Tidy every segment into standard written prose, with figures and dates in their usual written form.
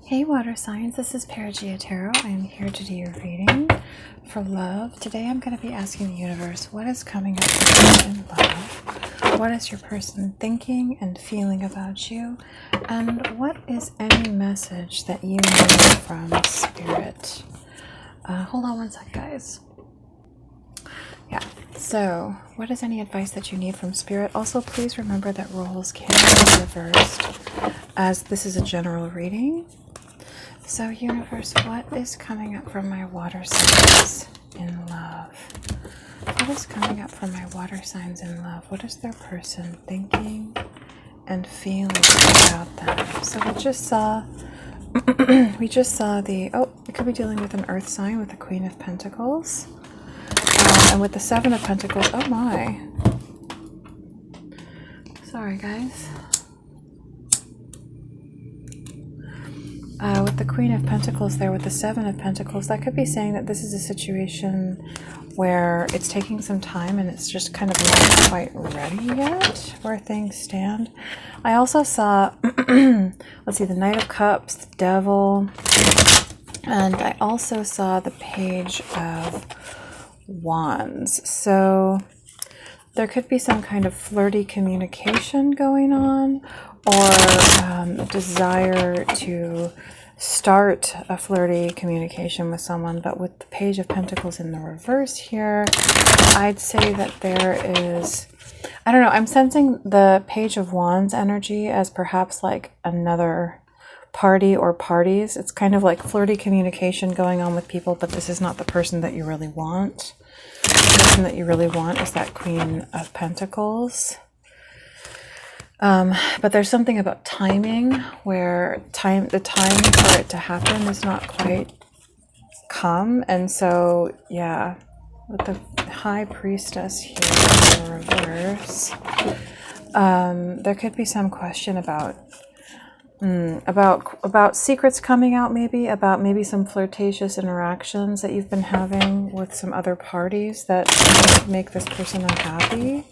Hey water signs, this is Perigaea Tarot. I am here to do your reading for love. Today I'm going to be asking the universe, what is coming up for you in love? What is your person thinking and feeling about you? And what is any message that you need from spirit? Hold on one sec, guys. Yeah, so what is any advice that you need from spirit? Also, please remember that roles can be reversed, as this is a general reading. So universe, what is coming up from my water signs in love? What is coming up from my water signs in love? What is their person thinking and feeling about them? So we just saw the, we could be dealing with an earth sign with the Queen of Pentacles. And with the Seven of Pentacles, oh my. Sorry guys. With the Queen of Pentacles there, with the Seven of Pentacles, that could be saying that this is a situation where it's taking some time and it's just kind of not quite ready yet where things stand. I also saw, let's see, the Knight of Cups, the Devil, and I also saw the Page of Wands. So there could be some kind of flirty communication going on, or a desire to start a flirty communication with someone. But with the Page of Pentacles in the reverse here, I'd say that there is, I don't know, I'm sensing the Page of Wands energy as perhaps like another party or parties. It's kind of like flirty communication going on with people, but this is not the person that you really want. The person that you really want is that Queen of Pentacles. But there's something about timing where the time for it to happen is not quite come. And so, yeah, with the High Priestess here in the reverse, there could be some question about secrets coming out, maybe some flirtatious interactions that you've been having with some other parties that make this person unhappy.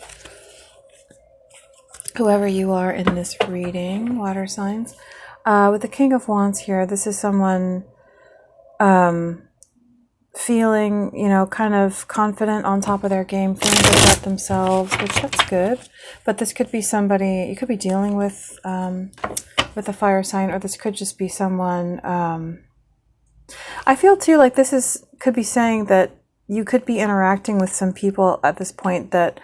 Whoever you are in this reading, water signs. With the King of Wands here, this is someone feeling, kind of confident, on top of their game, feeling good about themselves, which that's good. But this could be somebody, you could be dealing with a fire sign, or this could just be someone, I feel too like this could be saying that you could be interacting with some people at this point that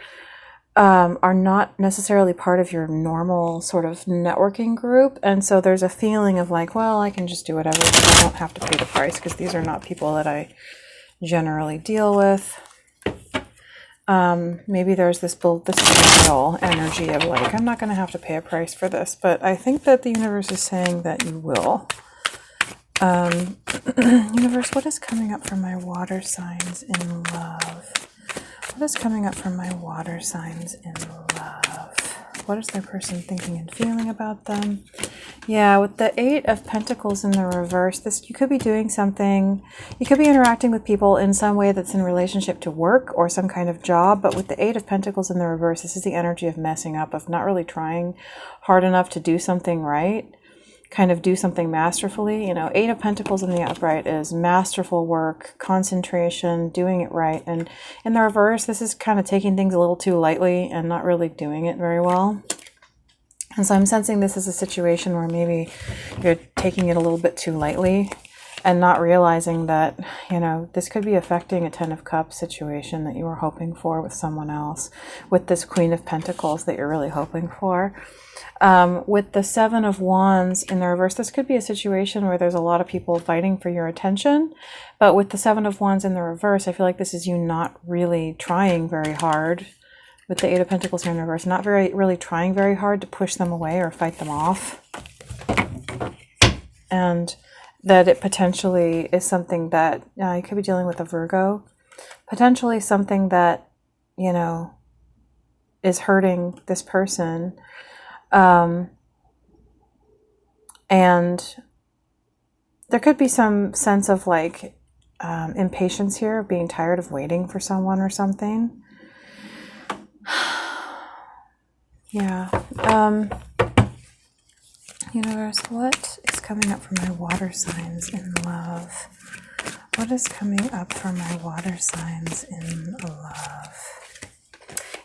are not necessarily part of your normal sort of networking group. And so there's a feeling of like, well, I can just do whatever, I don't have to pay the price because these are not people that I generally deal with. Maybe there's this denial energy of like, I'm not going to have to pay a price for this, but I think that the universe is saying that you will. Universe, what is coming up for my water signs in love? What is coming up for my water signs in love? What is their person thinking and feeling about them? Yeah, with the Eight of Pentacles in the reverse, you could be doing something, you could be interacting with people in some way that's in relationship to work or some kind of job. But with the Eight of Pentacles in the reverse, this is the energy of messing up, of not really trying hard enough to do something right. Kind of do something masterfully. Eight of Pentacles in the upright is masterful work, concentration, doing it right. And in the reverse, this is kind of taking things a little too lightly and not really doing it very well. And so I'm sensing this is a situation where maybe you're taking it a little bit too lightly and not realizing that, this could be affecting a Ten of Cups situation that you were hoping for with someone else, with this Queen of Pentacles that you're really hoping for. With the Seven of Wands in the reverse, this could be a situation where there's a lot of people fighting for your attention. But with the Seven of Wands in the reverse, I feel like this is you not really trying very hard. With the Eight of Pentacles here in reverse, not really trying very hard to push them away or fight them off. And that it potentially is something that, you could be dealing with a Virgo. Potentially something that, is hurting this person. And there could be some sense of like impatience here, being tired of waiting for someone or something. Yeah. Universe, what is coming up for my water signs in love? What is coming up for my water signs in love?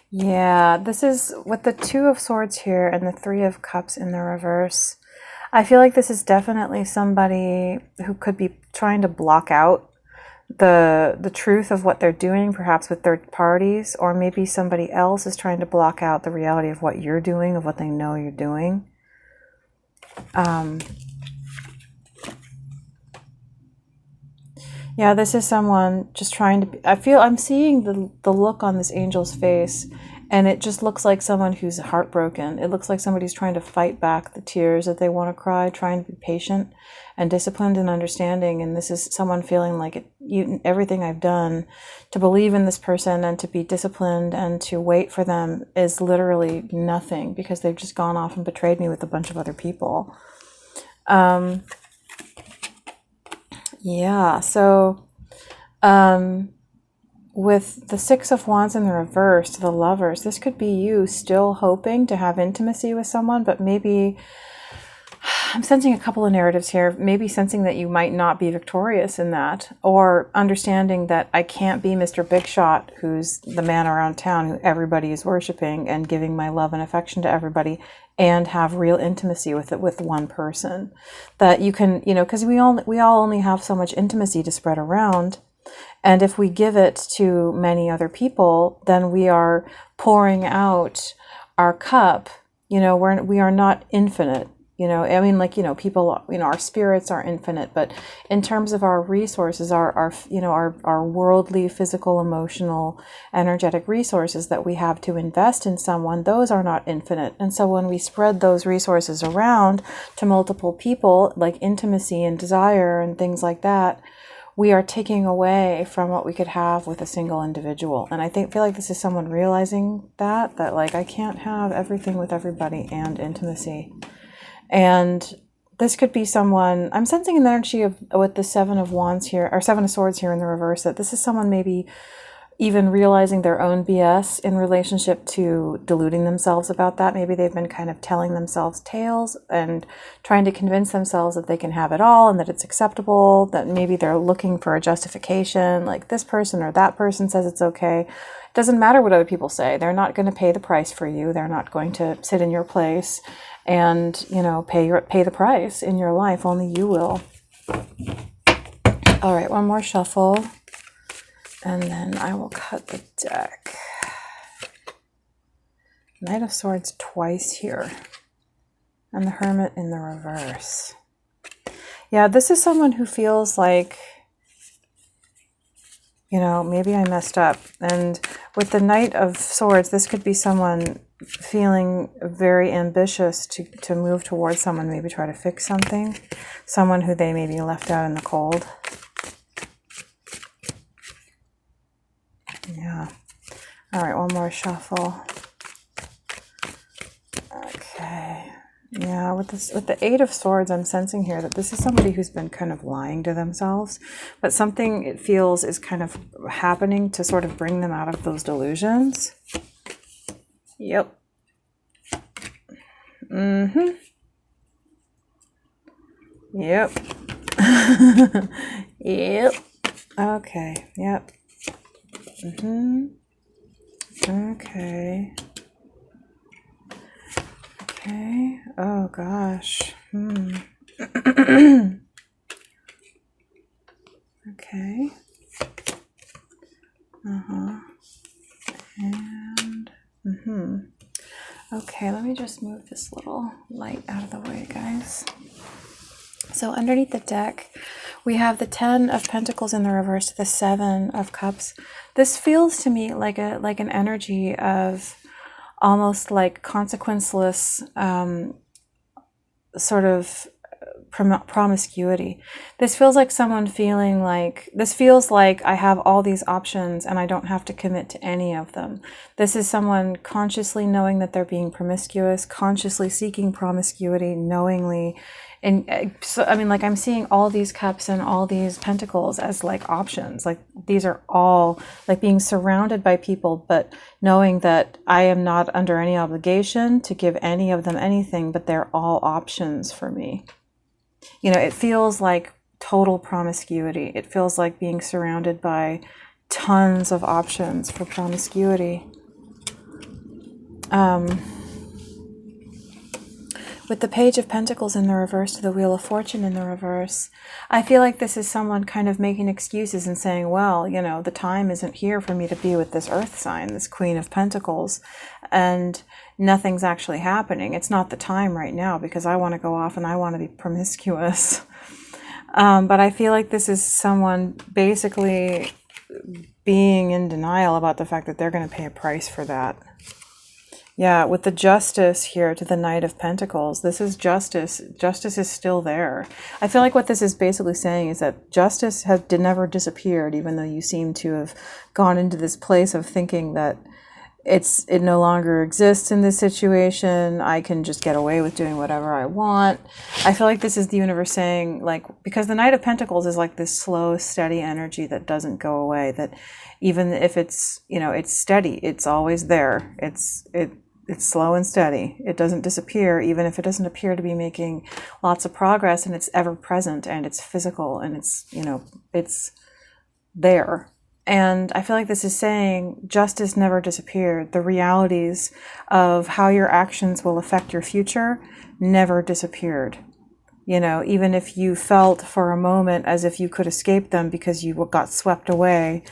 Yeah, this is with the Two of Swords here and the Three of Cups in the reverse. I feel like this is definitely somebody who could be trying to block out the truth of what they're doing, perhaps with third parties, or maybe somebody else is trying to block out the reality of what you're doing, of what they know you're doing. Yeah, this is someone just trying to be, I'm seeing the look on this angel's face, and it just looks like someone who's heartbroken. It looks like somebody's trying to fight back the tears that they want to cry, trying to be patient and disciplined and understanding. And this is someone feeling like everything I've done to believe in this person and to be disciplined and to wait for them is literally nothing, because they've just gone off and betrayed me with a bunch of other people. Yeah, so with the Six of Wands in the reverse to the Lovers, this could be you still hoping to have intimacy with someone, but maybe I'm sensing a couple of narratives here, maybe sensing that you might not be victorious in that, or understanding that I can't be Mr. Big Shot, who's the man around town who everybody is worshiping and giving my love and affection to everybody, and have real intimacy with it with one person. That you can, because we all only have so much intimacy to spread around. And if we give it to many other people, then we are pouring out our cup. We are not infinite. People, our spirits are infinite, but in terms of our resources, our worldly, physical, emotional, energetic resources that we have to invest in someone, those are not infinite. And so when we spread those resources around to multiple people, like intimacy and desire and things like that, we are taking away from what we could have with a single individual. And I feel like this is someone realizing that like, I can't have everything with everybody and intimacy. And this could be someone, I'm sensing an energy of, with the Seven of Wands here, or Seven of Swords here in the reverse, that this is someone maybe even realizing their own BS in relationship to deluding themselves about that. Maybe they've been kind of telling themselves tales and trying to convince themselves that they can have it all and that it's acceptable, that maybe they're looking for a justification, like this person or that person says it's okay. It doesn't matter what other people say. They're not going to pay the price for you. They're not going to sit in your place and, pay the price in your life. Only you will. All right, one more shuffle. And then I will cut the deck. Knight of Swords twice here. And the Hermit in the reverse. Yeah, this is someone who feels like, maybe I messed up. And with the Knight of Swords, this could be someone feeling very ambitious to move towards someone, maybe try to fix something. Someone who they maybe left out in the cold. Yeah. All right, one more shuffle. Okay. Yeah, with the Eight of Swords, I'm sensing here that this is somebody who's been kind of lying to themselves, but something it feels is kind of happening to sort of bring them out of those delusions. Yep. Yep. Yep. Okay. Yep. Okay. Okay. Oh gosh. Okay. And okay, let me just move this little light out of the way, guys. So underneath the deck, we have the Ten of Pentacles in the reverse to the Seven of Cups. This feels to me like an energy of almost like consequenceless sort of promiscuity. This feels like someone feeling like, this feels like I have all these options and I don't have to commit to any of them. This is someone consciously knowing that they're being promiscuous, consciously seeking promiscuity, knowingly. And so, I'm seeing all these cups and all these pentacles as like options. Like these are all like being surrounded by people, but knowing that I am not under any obligation to give any of them anything, but they're all options for me. You know, it feels like total promiscuity. It feels like being surrounded by tons of options for promiscuity. With the Page of Pentacles in the reverse to the Wheel of Fortune in the reverse, I feel like this is someone kind of making excuses and saying, well, you know, the time isn't here for me to be with this earth sign, this Queen of Pentacles, and nothing's actually happening. It's not the time right now because I want to go off and I want to be promiscuous. But I feel like this is someone basically being in denial about the fact that they're going to pay a price for that. Yeah, with the Justice here to the Knight of Pentacles, this is justice. Justice is still there. I feel like what this is basically saying is that justice has never disappeared, even though you seem to have gone into this place of thinking that it no longer exists in this situation. I can just get away with doing whatever I want. I feel like this is the universe saying, like, because the Knight of Pentacles is like this slow, steady energy that doesn't go away, that even if it's, you know, it's steady, it's always there. It's slow and steady. It doesn't disappear, even if it doesn't appear to be making lots of progress, and it's ever present and it's physical and it's, you know, it's there. And I feel like this is saying justice never disappeared. The realities of how your actions will affect your future never disappeared. You know, even if you felt for a moment as if you could escape them because you got swept away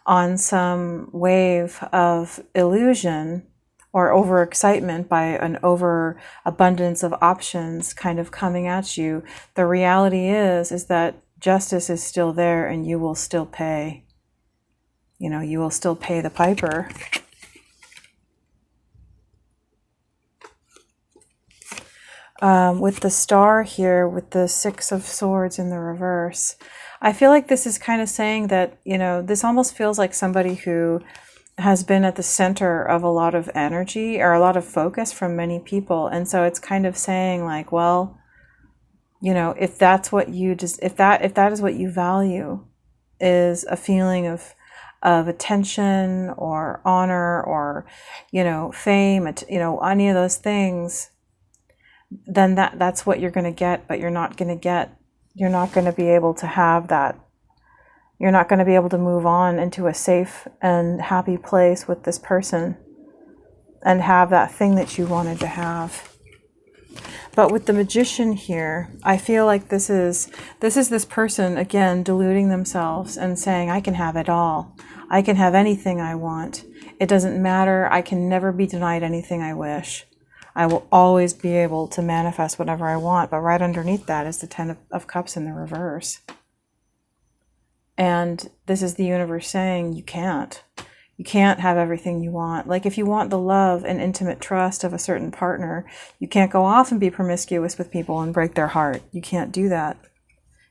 on some wave of illusion or overexcitement by an overabundance of options kind of coming at you, the reality is that justice is still there and you will still pay. You know, you will still pay the piper. With the Star here, with the Six of Swords in the reverse, I feel like this is kind of saying that, you know, this almost feels like somebody who has been at the center of a lot of energy or a lot of focus from many people. And so it's kind of saying like, well, you know, if that's what you just, if that is what you value, is a feeling of attention or honor or, you know, fame, you know, any of those things, then that's what you're going to get, but you're not going to be able to have that. You're not going to be able to move on into a safe and happy place with this person and have that thing that you wanted to have. But with the Magician here, I feel like this is this person, again, deluding themselves and saying, I can have it all. I can have anything I want. It doesn't matter. I can never be denied anything I wish. I will always be able to manifest whatever I want. But right underneath that is the Ten of Cups in the reverse. And this is the universe saying you can't. You can't have everything you want. Like if you want the love and intimate trust of a certain partner, you can't go off and be promiscuous with people and break their heart. You can't do that.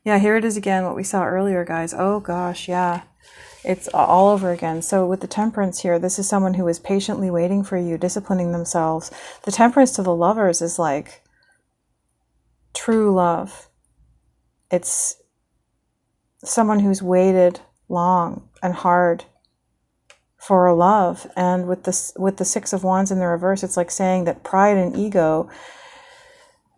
Yeah, here it is again, what we saw earlier, guys. Oh gosh, yeah. It's all over again. So with the Temperance here, this is someone who is patiently waiting for you, disciplining themselves. The Temperance to the Lovers is like true love. It's someone who's waited long and hard for a love. And with the Six of Wands in the reverse, it's like saying that pride and ego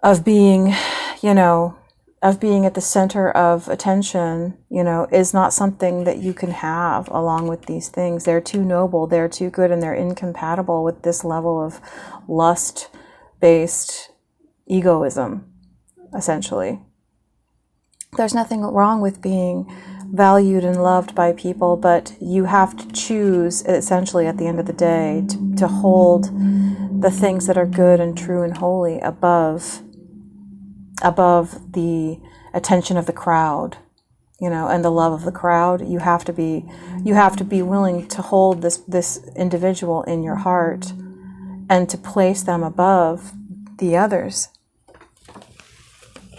of being, you know, of being at the center of attention, you know, is not something that you can have along with these things. They're too noble, they're too good, and they're incompatible with this level of lust-based egoism, essentially. There's nothing wrong with being valued and loved by people, but you have to choose, essentially, at the end of the day, to hold the things that are good and true and holy above the attention of the crowd, you know, and the love of the crowd. You have to be willing to hold this individual in your heart and to place them above the others.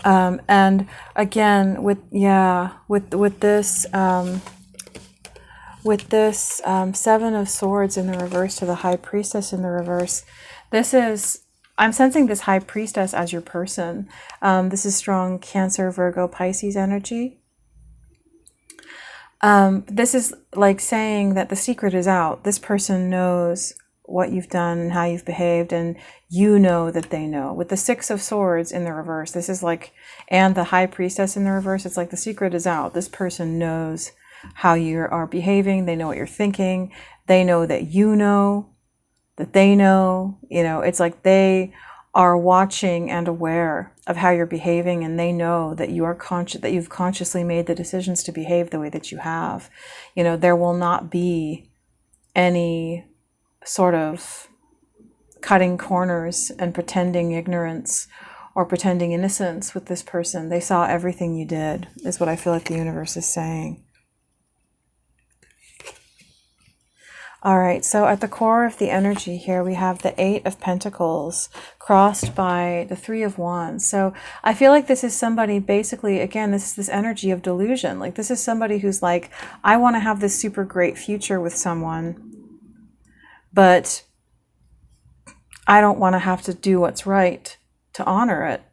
And again, with this Seven of Swords in the reverse to the High Priestess in the reverse, I'm sensing this High Priestess as your person. This is strong Cancer, Virgo, Pisces energy. This is like saying that the secret is out. This person knows what you've done and how you've behaved, and you know that they know. With the Six of Swords in the reverse, this is like, and the High Priestess in the reverse, it's like the secret is out. This person knows how you are behaving. They know what you're thinking. They know that you know that they know. You know, it's like they are watching and aware of how you're behaving, and they know that you are conscious, that you've consciously made the decisions to behave the way that you have. You know, there will not be any sort of cutting corners and pretending ignorance or pretending innocence with this person. They saw everything you did, is what I feel like the universe is saying. All right, so at the core of the energy here, we have the Eight of Pentacles crossed by the Three of Wands. So I feel like this is somebody, basically, again, this is this energy of delusion. Like, this is somebody who's like, I want to have this super great future with someone, but I don't want to have to do what's right to honor it.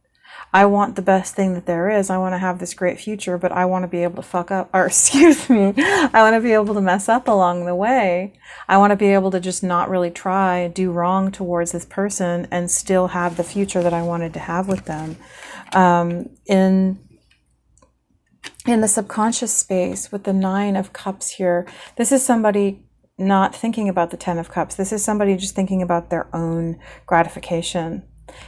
I want the best thing that there is. I want to have this great future, but I want to be able to fuck up, or excuse me, I want to be able to mess up along the way. I want to be able to just not really try, do wrong towards this person, and still have the future that I wanted to have with them. In the subconscious space with the Nine of Cups here, this is somebody not thinking about the Ten of Cups. This is somebody just thinking about their own gratification.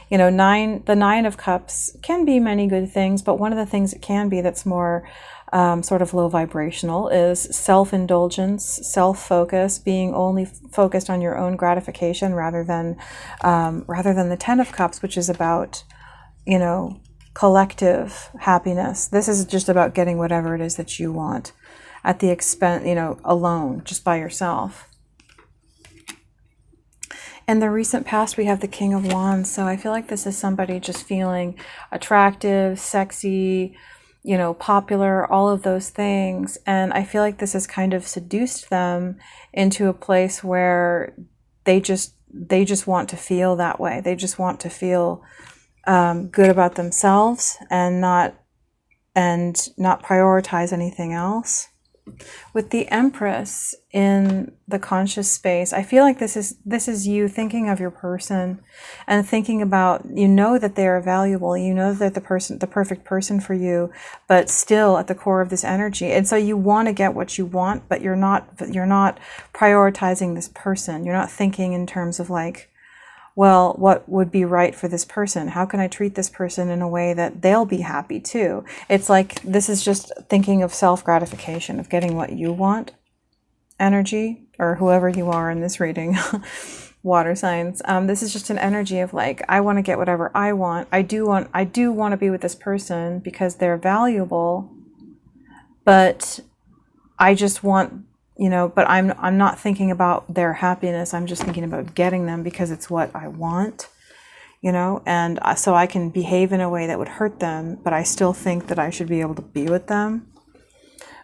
You know, the Nine of Cups can be many good things, but one of the things it can be that's more sort of low vibrational is self-indulgence, self-focus, being only focused on your own gratification rather than the Ten of Cups, which is about, you know, collective happiness. This is just about getting whatever it is that you want at the expense, you know, alone, just by yourself. In the recent past, we have the King of Wands. So I feel like this is somebody just feeling attractive, sexy, you know, popular, all of those things. And I feel like this has kind of seduced them into a place where they just want to feel that way. They just want to feel good about themselves and not prioritize anything else. With the Empress in the conscious space, I feel like this is you thinking of your person and thinking about, you know, that they are valuable, you know that the perfect person for you, but still at the core of this energy. And so you want to get what you want, but you're not prioritizing this person. You're not thinking in terms of like, well, what would be right for this person? How can I treat this person in a way that they'll be happy too? It's like, this is just thinking of self-gratification, of getting what you want energy, or whoever you are in this reading, water signs. This is just an energy of like, I want to get whatever I want. I do want to be with this person because they're valuable, but I just want, you know, but I'm not thinking about their happiness. I'm just thinking about getting them because it's what I want, you know, and so I can behave in a way that would hurt them, but I still think that I should be able to be with them.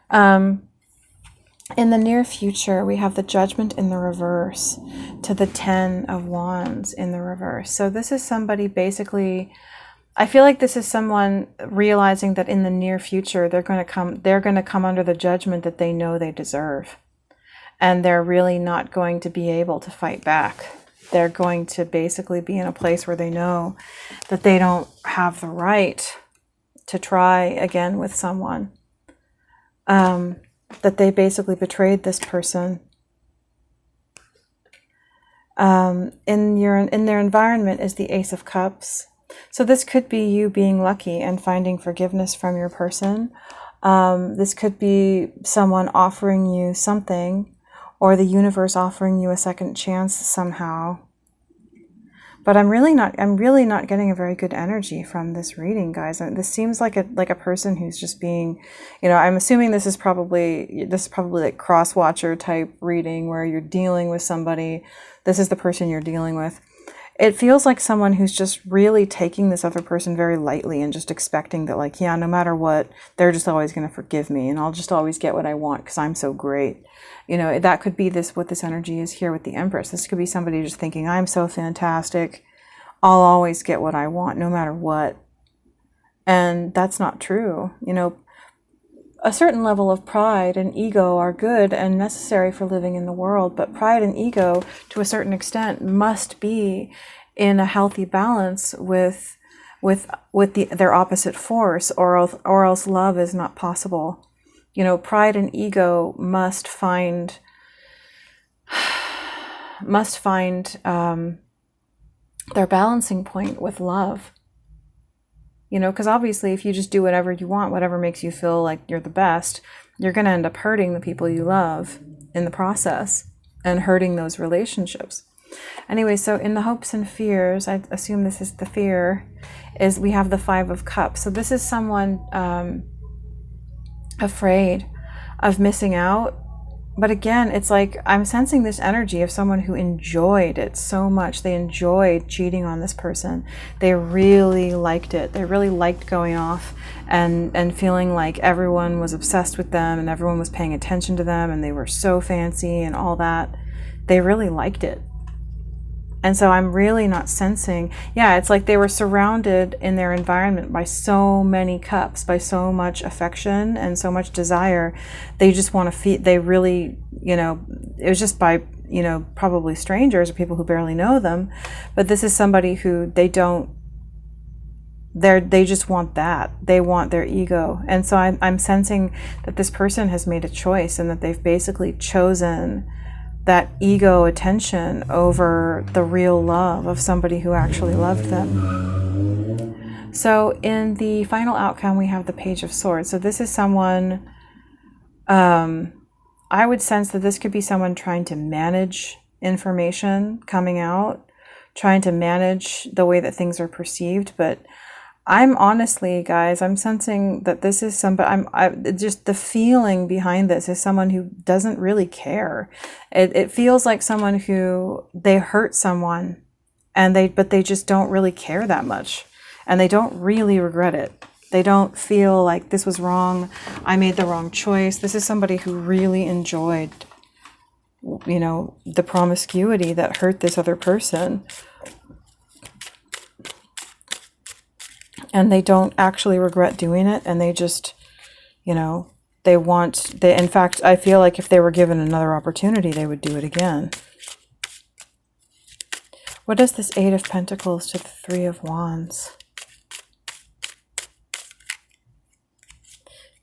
In the near future, we have the Judgment in the reverse to the Ten of Wands in the reverse. So this is somebody basically, I feel like this is someone realizing that in the near future, they're going to come under the judgment that they know they deserve. And they're really not going to be able to fight back. They're going to basically be in a place where they know that they don't have the right to try again with someone. That they basically betrayed this person. In their environment is the Ace of Cups. So this could be you being lucky and finding forgiveness from your person. This could be someone offering you something, or the universe offering you a second chance somehow. But I'm really not getting a very good energy from this reading, guys. This seems like a person who's just being, you know, I'm assuming this is probably like cross-watcher type reading where you're dealing with somebody. This is the person you're dealing with. It feels like someone who's just really taking this other person very lightly and just expecting that, like, yeah, no matter what, they're just always going to forgive me and I'll just always get what I want because I'm so great. You know, that could be what this energy is here with the Empress. This could be somebody just thinking, I'm so fantastic. I'll always get what I want no matter what. And that's not true. You know, a certain level of pride and ego are good and necessary for living in the world, but pride and ego, to a certain extent, must be in a healthy balance with their opposite force, or else love is not possible. You know, pride and ego must find their balancing point with love. You know, because obviously if you just do whatever you want, whatever makes you feel like you're the best, you're going to end up hurting the people you love in the process and hurting those relationships. Anyway, so in the hopes and fears, I assume this is the fear, is we have the 5 of Cups. So this is someone afraid of missing out. But again, it's like I'm sensing this energy of someone who enjoyed it so much. They enjoyed cheating on this person. They really liked it. They really liked going off and feeling like everyone was obsessed with them and everyone was paying attention to them and they were so fancy and all that. They really liked it. And so I'm really not sensing, it's like they were surrounded in their environment by so many cups, by so much affection and so much desire. They just want to feed, they really, it was just by, probably strangers or people who barely know them. But this is somebody who they just want that. They want their ego. And so I'm sensing that this person has made a choice and that they've basically chosen that ego attention over the real love of somebody who actually loved them. So in the final outcome, we have the Page of Swords. So this is someone, I would sense that this could be someone trying to manage information coming out, trying to manage the way that things are perceived. But I'm honestly, guys, I'm sensing that this is somebody, just the feeling behind this is someone who doesn't really care. It feels like someone who, they hurt someone but they just don't really care that much. And they don't really regret it. They don't feel like this was wrong. I made the wrong choice. This is somebody who really enjoyed, the promiscuity that hurt this other person. And they don't actually regret doing it. And they just, in fact, I feel like if they were given another opportunity, they would do it again. What is this 8 of Pentacles to the 3 of Wands?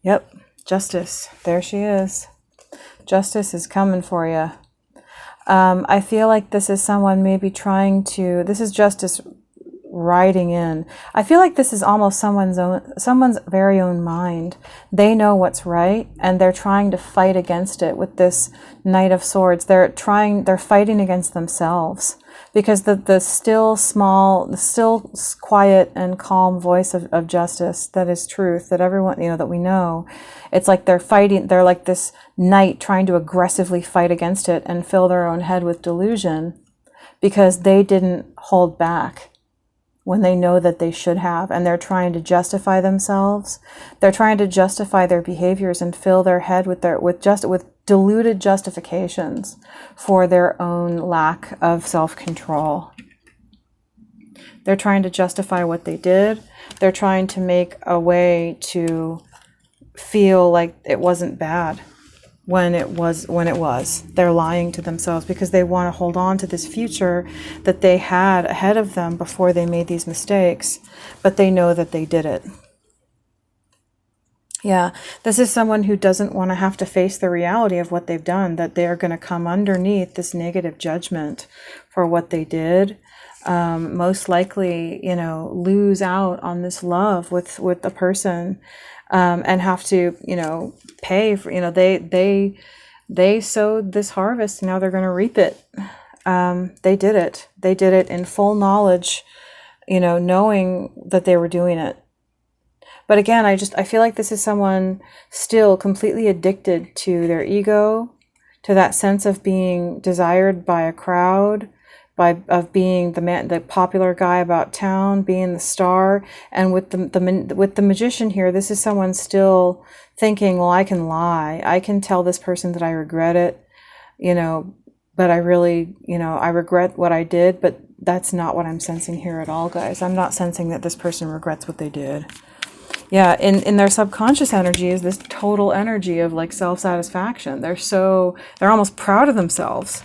Yep, Justice. There she is. Justice is coming for you. I feel like this is someone maybe this is Justice riding in. I feel like this is almost someone's very own mind. They know what's right and they're trying to fight against it with this Knight of Swords. They're fighting against themselves because the still quiet and calm voice of Justice, that is truth, that everyone, that we know, it's like they're fighting, they're like this knight trying to aggressively fight against it and fill their own head with delusion because they didn't hold back when they know that they should have, and they're trying to justify themselves. They're trying to justify their behaviors and fill their head with deluded justifications for their own lack of self-control. They're trying to justify what they did. They're trying to make a way to feel like it wasn't bad when it was. They're lying to themselves because they want to hold on to this future that they had ahead of them before they made these mistakes, but they know that they did it. Yeah, this is someone who doesn't want to have to face the reality of what they've done, that they're going to come underneath this negative judgment for what they did. Most likely, lose out on this love with a person. And have to, pay for, they sowed this harvest, now they're going to reap it. They did it. They did it in full knowledge, knowing that they were doing it. But again, I feel like this is someone still completely addicted to their ego, to that sense of being desired by a crowd, of being the popular guy about town, being the star. And with the Magician here, this is someone still thinking, well, I can lie. I can tell this person that I regret it, but I really, I regret what I did. But that's not what I'm sensing here at all, guys. I'm not sensing that this person regrets what they did. Yeah, in their subconscious energy is this total energy of like self-satisfaction. They're almost proud of themselves.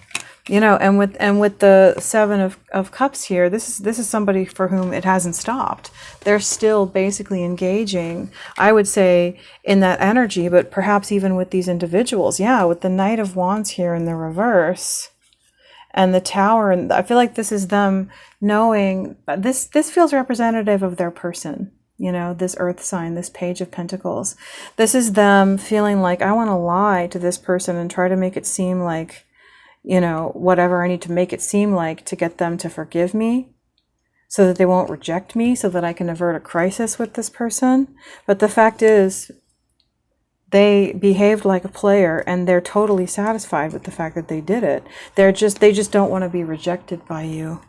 You know, and with the Seven of Cups here, this is somebody for whom it hasn't stopped. They're still basically engaging, I would say, in that energy, but perhaps even with these individuals. Yeah, with the Knight of Wands here in the reverse and the Tower, and I feel like this is them knowing this feels representative of their person. You know, this Earth sign, this Page of Pentacles. This is them feeling like, I want to lie to this person and try to make it seem like, you know, whatever I need to make it seem like to get them to forgive me so that they won't reject me, so that I can avert a crisis with this person. But the fact is, they behaved like a player and they're totally satisfied with the fact that they did it. They just don't want to be rejected by you.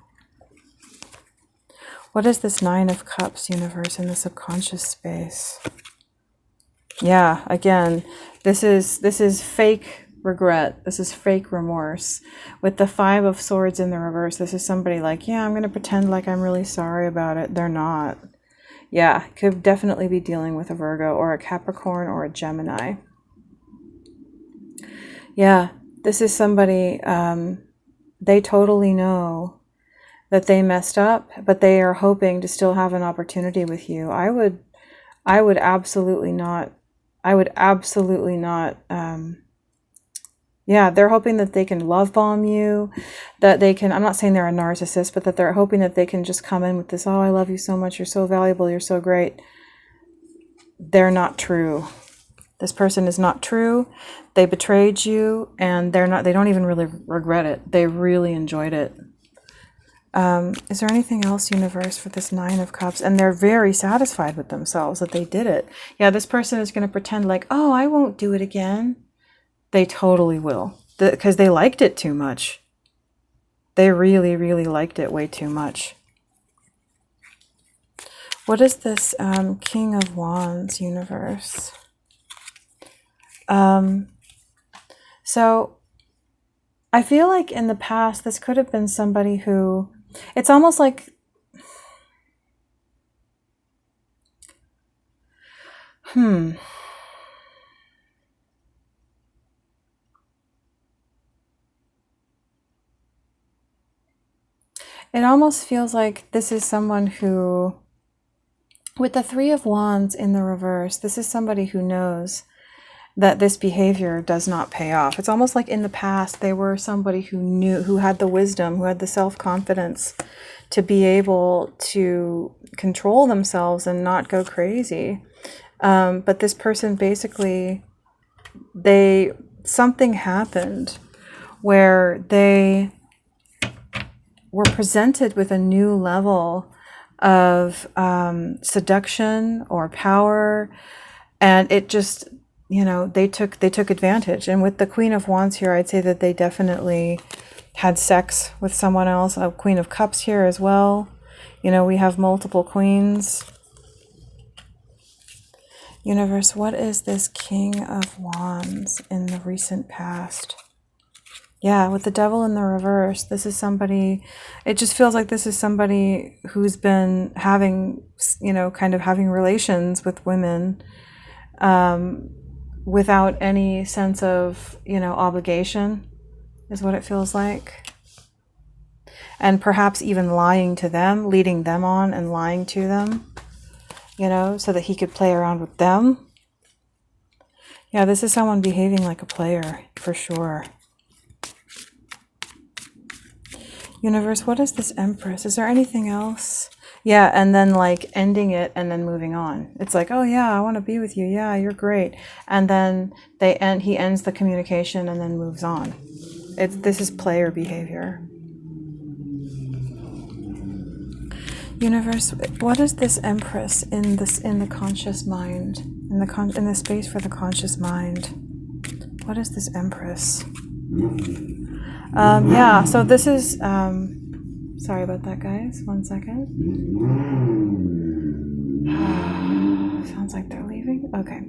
What is this Nine of Cups, universe, in the subconscious space? Yeah, again, this is fake regret. This is fake remorse. With the Five of Swords in the reverse, this is somebody like, yeah, I'm going to pretend like I'm really sorry about it. They're not. Yeah, could definitely be dealing with a Virgo or a Capricorn or a Gemini. Yeah, this is somebody, they totally know that they messed up, but they are hoping to still have an opportunity with you. I would absolutely not, yeah, they're hoping that they can love bomb you, that they can, I'm not saying they're a narcissist, but that they're hoping that they can just come in with this, oh, I love you so much, you're so valuable, you're so great. They're not true. This person is not true. They betrayed you, and they don't even really regret it. They really enjoyed it. Is there anything else, universe, for this Nine of Cups? And they're very satisfied with themselves that they did it. Yeah, this person is going to pretend like, oh, I won't do it again. They totally will, because they liked it too much. They really, really liked it way too much. What is this King of Wands, universe? So I feel like in the past, this could have been somebody who, it's almost like, it almost feels like this is someone who, with the Three of Wands in the reverse, this is somebody who knows that this behavior does not pay off. It's almost like in the past, they were somebody who knew, who had the wisdom, who had the self-confidence to be able to control themselves and not go crazy. But this person basically, something happened where they were presented with a new level of seduction or power, and it just, you know, they took advantage. And with the Queen of Wands here, I'd say that they definitely had sex with someone else. A Queen of Cups here as well. You know, we have multiple queens. Universe, what is this King of Wands in the recent past? Yeah, with the Devil in the reverse, this is somebody, it just feels like this is somebody who's been having, you know, kind of having relations with women without any sense of, you know, obligation, is what it feels like. And perhaps even lying to them, leading them on and lying to them, you know, so that he could play around with them. Yeah, this is someone behaving like a player, for sure. Universe, what is this Empress? Is there anything else? Yeah, and then like ending it and then moving on. It's like, oh yeah, I want to be with you. Yeah, you're great. And then he ends the communication and then moves on. This is player behavior. Universe, what is this Empress in the conscious mind? In the space for the conscious mind. What is this Empress? Yeah, so this is, sorry about that, guys. 1 second. Sounds like they're leaving. Okay.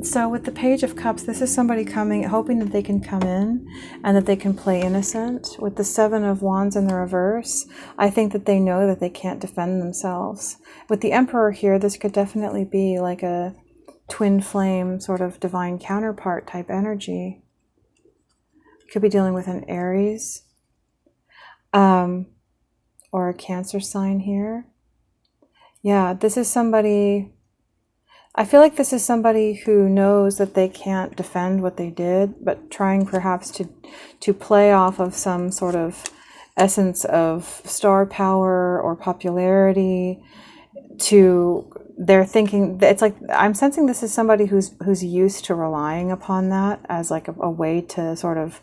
So with the Page of Cups, this is somebody coming, hoping that they can come in and that they can play innocent. With the Seven of Wands in the reverse, I think that they know that they can't defend themselves. With the Emperor here, this could definitely be like a twin flame, sort of divine counterpart type energy. Could be dealing with an Aries or a Cancer sign here. Yeah, this is somebody... I feel like this is somebody who knows that they can't defend what they did, but trying perhaps to play off of some sort of essence of star power or popularity. They're thinking, it's like, I'm sensing this is somebody who's used to relying upon that as like a way to sort of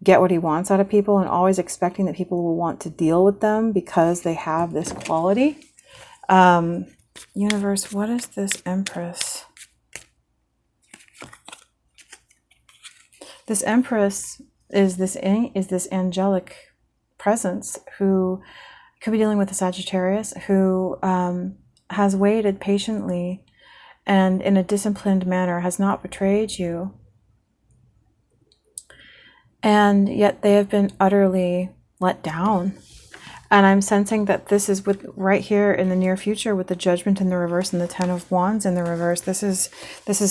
get what he wants out of people, and always expecting that people will want to deal with them because they have this quality. Universe, what is this Empress? This Empress is this angelic presence who could be dealing with a Sagittarius who has waited patiently and in a disciplined manner, has not betrayed you. And yet they have been utterly let down. And I'm sensing that this is with right here in the near future with the Judgment in the reverse and the Ten of Wands in the reverse. This is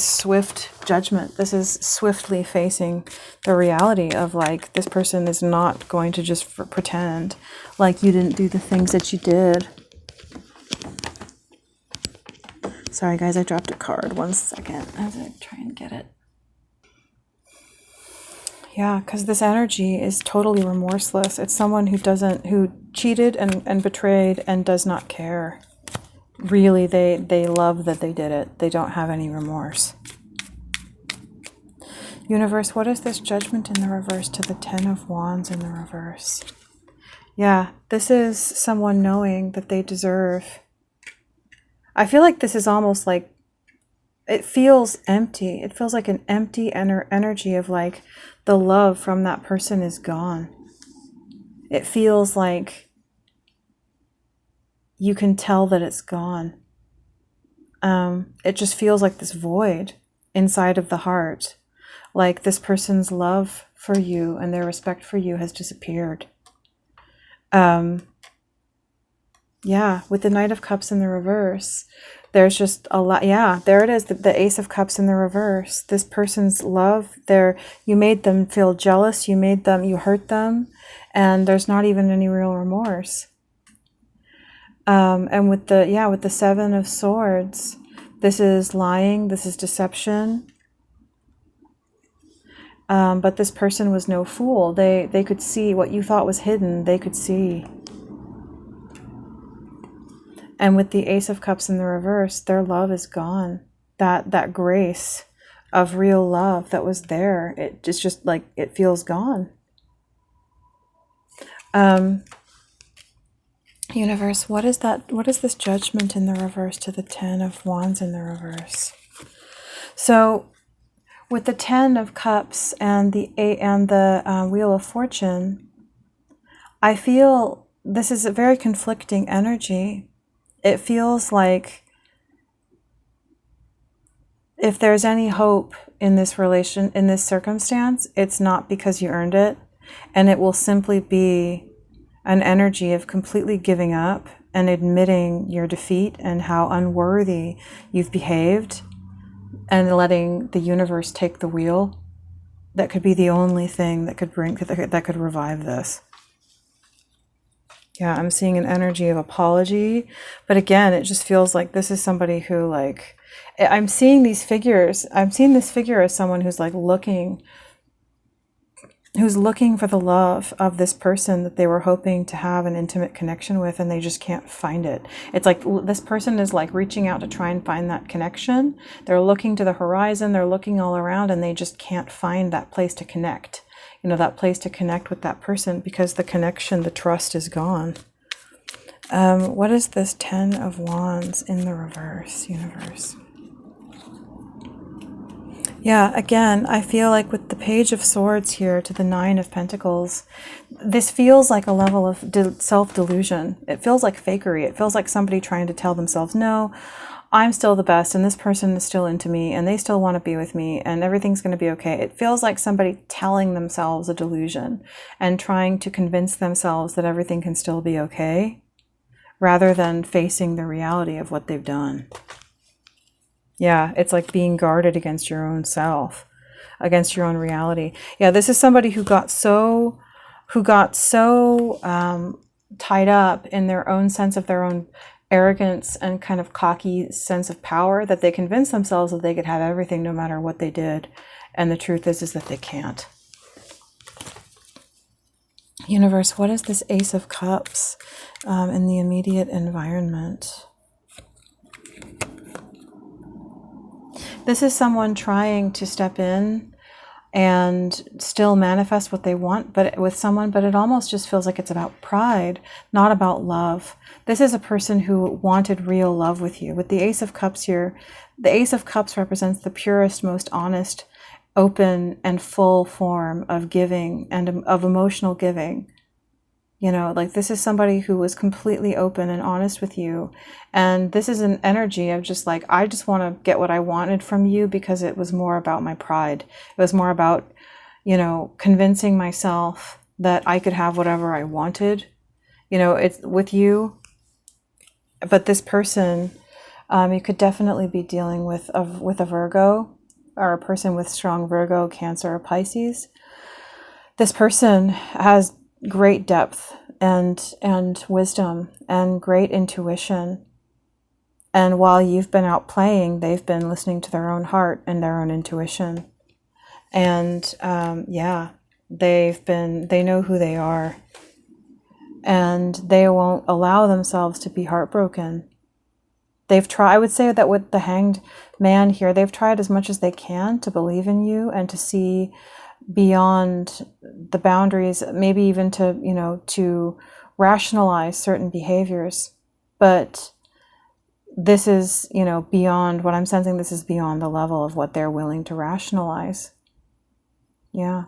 swift judgment. This is swiftly facing the reality of like, this person is not going to just pretend like you didn't do the things that you did. Sorry guys, I dropped a card. 1 second as I try and get it. Yeah, because this energy is totally remorseless. It's someone who cheated and betrayed and does not care. Really, they love that they did it. They don't have any remorse. Universe, what is this Judgment in the reverse to the Ten of Wands in the reverse? Yeah, this is someone knowing that they deserve. I feel like this is almost like, it feels empty. It feels like an empty energy of like the love from that person is gone. It feels like you can tell that it's gone. It just feels like this void inside of the heart. Like this person's love for you and their respect for you has disappeared. Yeah, with the Knight of Cups in the reverse, there's just a lot. Yeah, there it is, the Ace of Cups in the reverse. This person's love, you made them feel jealous, you hurt them, and there's not even any real remorse. And with the Seven of Swords, this is lying, this is deception. But this person was no fool. They could see what you thought was hidden, they could see. And with the Ace of Cups in the reverse, their love is gone. That grace of real love that was there, it's just like, it feels gone. Universe, what is this Judgment in the reverse to the Ten of Wands in the reverse? So with the Ten of Cups and the Wheel of Fortune, I feel this is a very conflicting energy. It feels like if there's any hope in this in this circumstance, it's not because you earned it, and it will simply be an energy of completely giving up and admitting your defeat and how unworthy you've behaved, and letting the universe take the wheel. That could be the only thing that could revive this. Yeah, I'm seeing an energy of apology, but again, it just feels like this is somebody who, like, I'm seeing these figures. I'm seeing this figure as someone who's like looking for the love of this person that they were hoping to have an intimate connection with, and they just can't find it. It's like this person is like reaching out to try and find that connection. They're looking to the horizon, they're looking all around, and they just can't find that place to connect. You know, that place to connect with that person, because the connection, the trust is gone. What is this Ten of Wands in the reverse, universe? Yeah, again, I feel like with the Page of Swords here to the Nine of Pentacles, this feels like a level of self-delusion. It feels like fakery. It feels like somebody trying to tell themselves, no, I'm still the best and this person is still into me and they still want to be with me and everything's going to be okay. It feels like somebody telling themselves a delusion and trying to convince themselves that everything can still be okay, rather than facing the reality of what they've done. Yeah, it's like being guarded against your own self, against your own reality. Yeah, this is somebody who got so tied up in their own sense of their own arrogance and kind of cocky sense of power that they convinced themselves that they could have everything no matter what they did. And the truth is that they can't. Universe, what is this Ace of Cups in the immediate environment? This is someone trying to step in and still manifest what they want, but with someone, but it almost just feels like it's about pride, not about love. This is a person who wanted real love with you. With the Ace of Cups here, the Ace of Cups represents the purest, most honest, open and full form of giving and of emotional giving. You know, like this is somebody who was completely open and honest with you. And this is an energy of just like, I just want to get what I wanted from you because it was more about my pride. It was more about, you know, convincing myself that I could have whatever I wanted, you know, it's with you. But this person, you could definitely be dealing with a Virgo or a person with strong Virgo, Cancer, or Pisces. This person has great depth and wisdom and great intuition. And while you've been out playing, they've been listening to their own heart and their own intuition. And yeah, they know who they are. And they won't allow themselves to be heartbroken. They've tried, I would say that with the Hanged Man here, they've tried as much as they can to believe in you and to see beyond the boundaries, maybe even to, you know, to rationalize certain behaviors. But this is, you know, beyond what I'm sensing. This is beyond the level of what they're willing to rationalize. Yeah.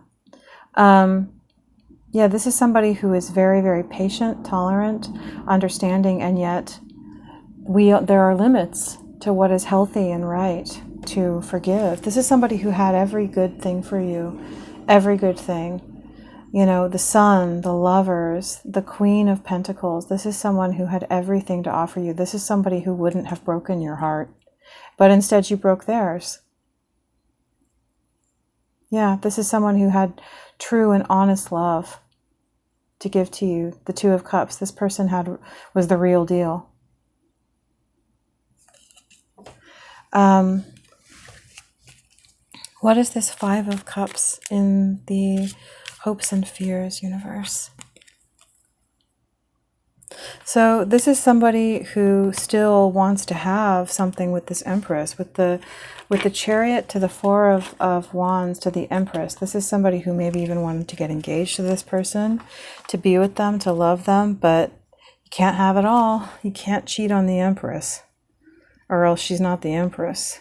Yeah, this is somebody who is very, very patient, tolerant, understanding, and yet there are limits to what is healthy and right to forgive. This is somebody who had every good thing for you, every good thing. You know, the Sun, the Lovers, the Queen of Pentacles. This is someone who had everything to offer you. This is somebody who wouldn't have broken your heart, but instead you broke theirs. Yeah, this is someone who had true and honest love to give to you. The Two of Cups. This person was the real deal. What is this Five of Cups in the hopes and fears universe? So this is somebody who still wants to have something with this Empress, with the Chariot to the Four of Wands to the Empress. This is somebody who maybe even wanted to get engaged to this person, to be with them, to love them, but you can't have it all. You can't cheat on the Empress, or else she's not the Empress.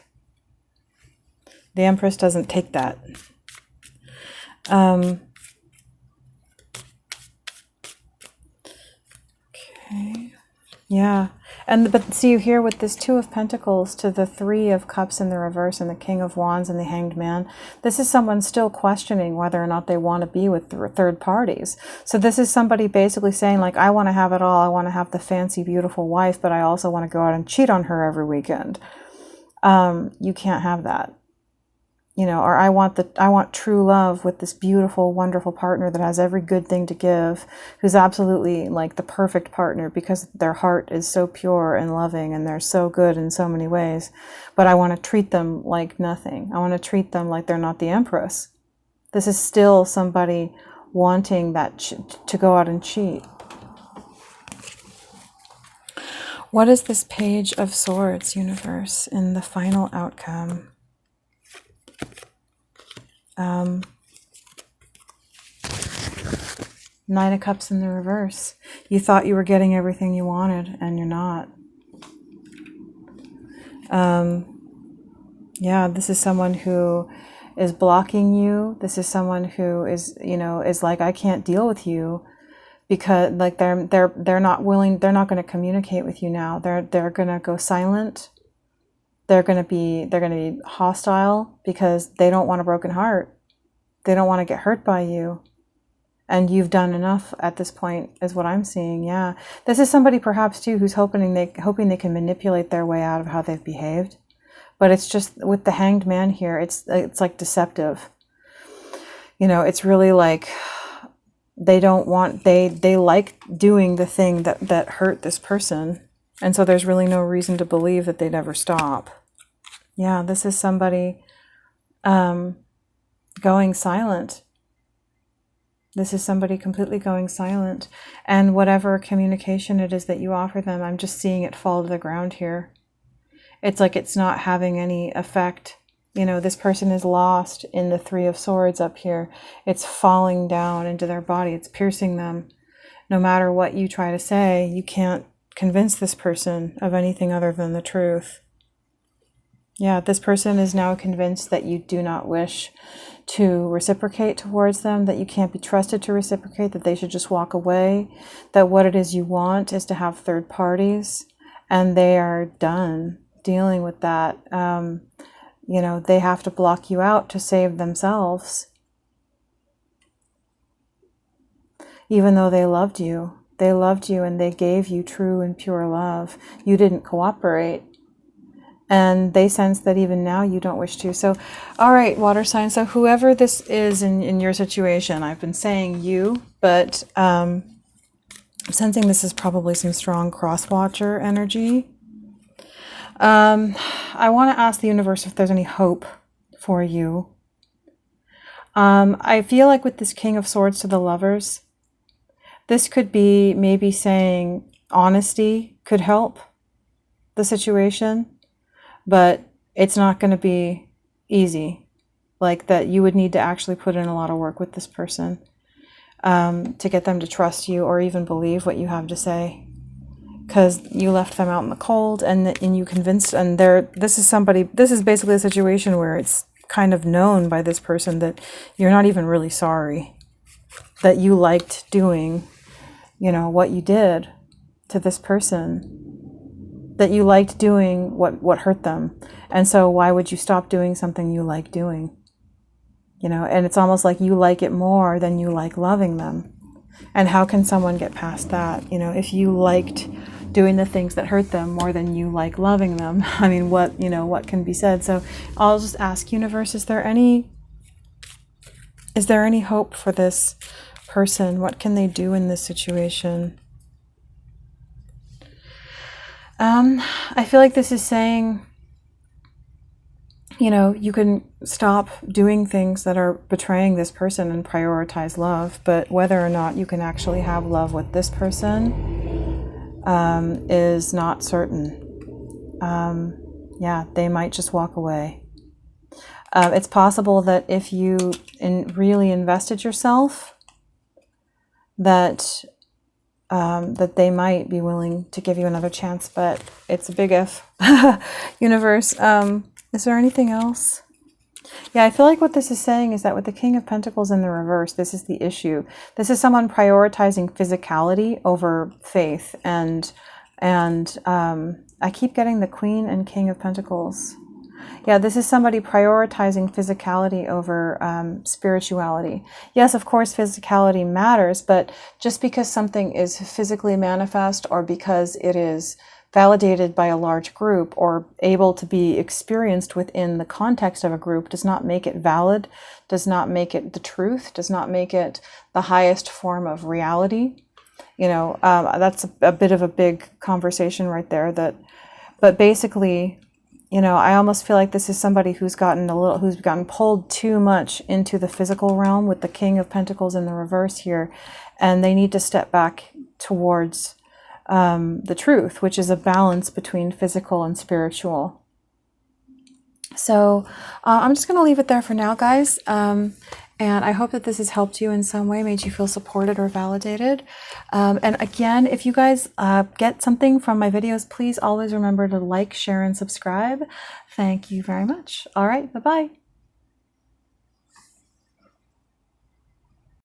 The Empress doesn't take that. Okay. Yeah. But see, here with this Two of Pentacles to the Three of Cups in the reverse and the King of Wands and the Hanged Man, this is someone still questioning whether or not they want to be with third parties. So this is somebody basically saying, like, I want to have it all. I want to have the fancy, beautiful wife, but I also want to go out and cheat on her every weekend. You can't have that. You know, or I want true love with this beautiful, wonderful partner that has every good thing to give, who's absolutely like the perfect partner because their heart is so pure and loving and they're so good in so many ways. But I want to treat them like nothing. I want to treat them like they're not the Empress. This is still somebody wanting that to go out and cheat. What is this Page of Swords universe in the final outcome? Nine of Cups in the reverse. You thought you were getting everything you wanted, and you're not. Yeah, this is someone who is blocking you. This is someone who is, you know, is like, I can't deal with you because, like, they're not willing. They're not going to communicate with you now. They're going to go silent. they're going to be hostile because they don't want a broken heart. They don't want to get hurt by you. And you've done enough at this point, is what I'm seeing. Yeah. This is somebody perhaps too who's hoping they can manipulate their way out of how they've behaved. But it's just with the Hanged Man here, it's like deceptive. You know, it's really like they like doing the thing that hurt this person. And so there's really no reason to believe that they'd ever stop. Yeah, this is somebody going silent. This is somebody completely going silent. And whatever communication it is that you offer them, I'm just seeing it fall to the ground here. It's like it's not having any effect. You know, this person is lost in the Three of Swords up here. It's falling down into their body. It's piercing them. No matter what you try to say, you can't convince this person of anything other than the truth. Yeah, this person is now convinced that you do not wish to reciprocate towards them, that you can't be trusted to reciprocate, that they should just walk away, that what it is you want is to have third parties, and they are done dealing with that. You know, they have to block you out to save themselves. Even though they loved you. They loved you and they gave you true and pure love. You didn't cooperate. And they sense that even now you don't wish to. So, all right, water sign. So whoever this is in your situation, I've been saying you, but I'm sensing this is probably some strong cross-watcher energy. I want to ask the universe if there's any hope for you. I feel like with this King of Swords to the Lovers, this could be maybe saying honesty could help the situation, but it's not going to be easy. Like that you would need to actually put in a lot of work with this person to get them to trust you or even believe what you have to say. Because you left them out in the cold and you convinced, and this is basically a situation where it's kind of known by this person that you're not even really sorry, that you liked doing, you know, what you did to this person, that you liked doing what hurt them. And so why would you stop doing something you like doing? You know, and it's almost like you like it more than you like loving them. And how can someone get past that? You know, if you liked doing the things that hurt them more than you like loving them, I mean, what can be said? So I'll just ask universe, is there any hope for this person? What can they do in this situation? I feel like this is saying, you know, you can stop doing things that are betraying this person and prioritize love, but whether or not you can actually have love with this person is not certain. Yeah, they might just walk away. It's possible that if you really invested yourself, that they might be willing to give you another chance, but it's a big if. Universe, is there anything else? Yeah, I feel like what this is saying is that with the King of Pentacles in the reverse, this is the issue. This is someone prioritizing physicality over faith. And I keep getting the Queen and King of Pentacles. Yeah, this is somebody prioritizing physicality over spirituality. Yes, of course, physicality matters, but just because something is physically manifest or because it is validated by a large group or able to be experienced within the context of a group does not make it valid, does not make it the truth, does not make it the highest form of reality. You know, that's a bit of a big conversation right there. But basically, you know, I almost feel like this is somebody who's gotten pulled too much into the physical realm with the King of Pentacles in the reverse here, and they need to step back towards the truth, which is a balance between physical and spiritual. So I'm just going to leave it there for now, guys. And I hope that this has helped you in some way, made you feel supported or validated. And again, if you guys get something from my videos, please always remember to like, share, and subscribe. Thank you very much. All right, bye-bye.